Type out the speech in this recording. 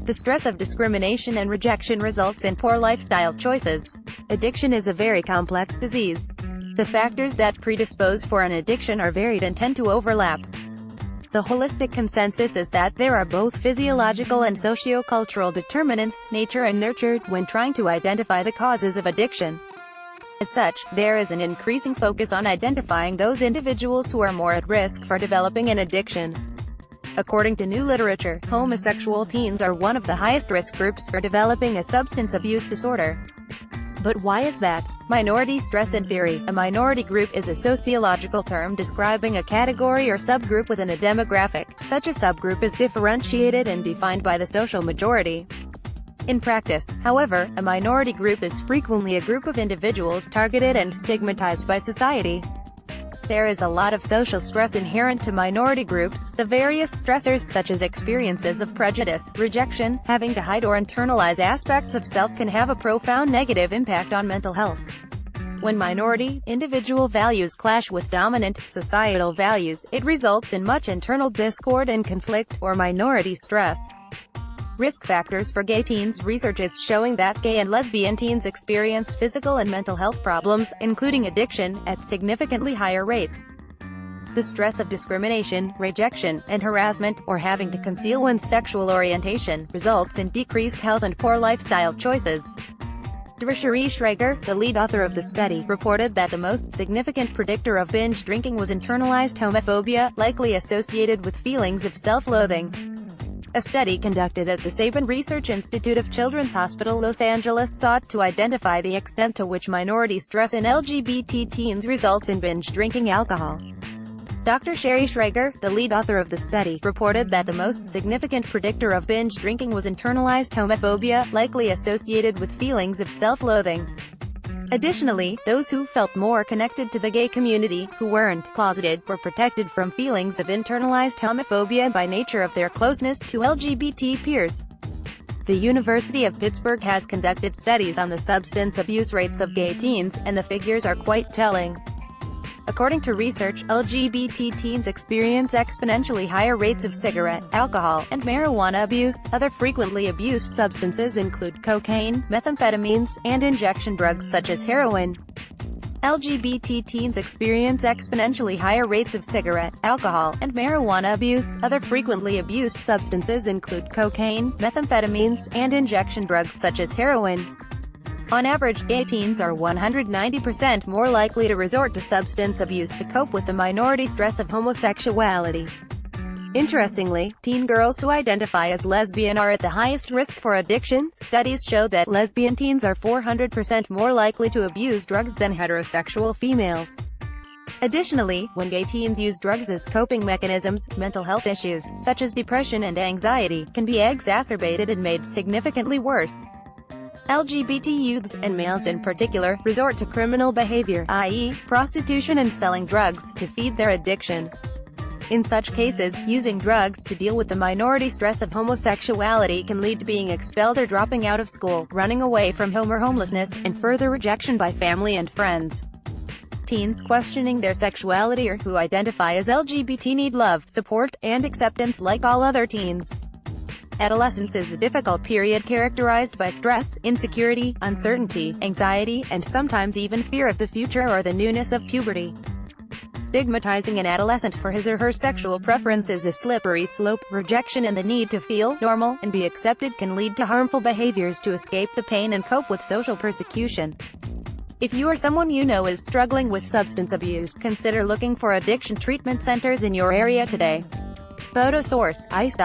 The stress of discrimination and rejection results in poor lifestyle choices. Addiction is a very complex disease. The factors that predispose for an addiction are varied and tend to overlap. The holistic consensus is that there are both physiological and socio-cultural determinants, nature and nurture, when trying to identify the causes of addiction. As such, there is an increasing focus on identifying those individuals who are more at risk for developing an addiction. According to new literature, homosexual teens are one of the highest risk groups for developing a substance abuse disorder. But why is that? Minority stress in theory. A minority group is a sociological term describing a category or subgroup within a demographic. Such a subgroup is differentiated and defined by the social majority. In practice, however, a minority group is frequently a group of individuals targeted and stigmatized by society. There is a lot of social stress inherent to minority groups. The various stressors, such as experiences of prejudice, rejection, having to hide or internalize aspects of self, can have a profound negative impact on mental health. When minority, individual values clash with dominant, societal values, it results in much internal discord and conflict, or minority stress. Risk factors for gay teens. Research is showing that gay and lesbian teens experience physical and mental health problems, including addiction, at significantly higher rates. The stress of discrimination, rejection, and harassment, or having to conceal one's sexual orientation, results in decreased health and poor lifestyle choices. Sheree Schrager, the lead author of the study, reported that the most significant predictor of binge drinking was internalized homophobia, likely associated with feelings of self-loathing. A study conducted at the Sabin Research Institute of Children's Hospital Los Angeles sought to identify the extent to which minority stress in LGBT teens results in binge drinking alcohol. Dr. Sheree Schrager, the lead author of the study, reported that the most significant predictor of binge drinking was internalized homophobia, likely associated with feelings of self-loathing. Additionally, those who felt more connected to the gay community, who weren't closeted, were protected from feelings of internalized homophobia by nature of their closeness to LGBT peers. The University of Pittsburgh has conducted studies on the substance abuse rates of gay teens, and the figures are quite telling. According to research, LGBT teens experience exponentially higher rates of cigarette, alcohol, and marijuana abuse. Other frequently abused substances include cocaine, methamphetamines, and injection drugs such as heroin. LGBT teens experience exponentially higher rates of cigarette, alcohol, and marijuana abuse. Other frequently abused substances include cocaine, methamphetamines, and injection drugs such as heroin. On average, gay teens are 190% more likely to resort to substance abuse to cope with the minority stress of homosexuality. Interestingly, teen girls who identify as lesbian are at the highest risk for addiction. Studies show that lesbian teens are 400% more likely to abuse drugs than heterosexual females. Additionally, when gay teens use drugs as coping mechanisms, mental health issues, such as depression and anxiety, can be exacerbated and made significantly worse. LGBT youths, and males in particular, resort to criminal behavior, i.e., prostitution and selling drugs, to feed their addiction. In such cases, using drugs to deal with the minority stress of homosexuality can lead to being expelled or dropping out of school, running away from home or homelessness, and further rejection by family and friends. Teens questioning their sexuality or who identify as LGBT need love, support, and acceptance like all other teens. Adolescence is a difficult period characterized by stress, insecurity, uncertainty, anxiety, and sometimes even fear of the future or the newness of puberty. Stigmatizing an adolescent for his or her sexual preference is a slippery slope. Rejection and the need to feel normal and be accepted can lead to harmful behaviors to escape the pain and cope with social persecution. If you or someone you know is struggling with substance abuse, consider looking for addiction treatment centers in your area today. Photo source, iStop.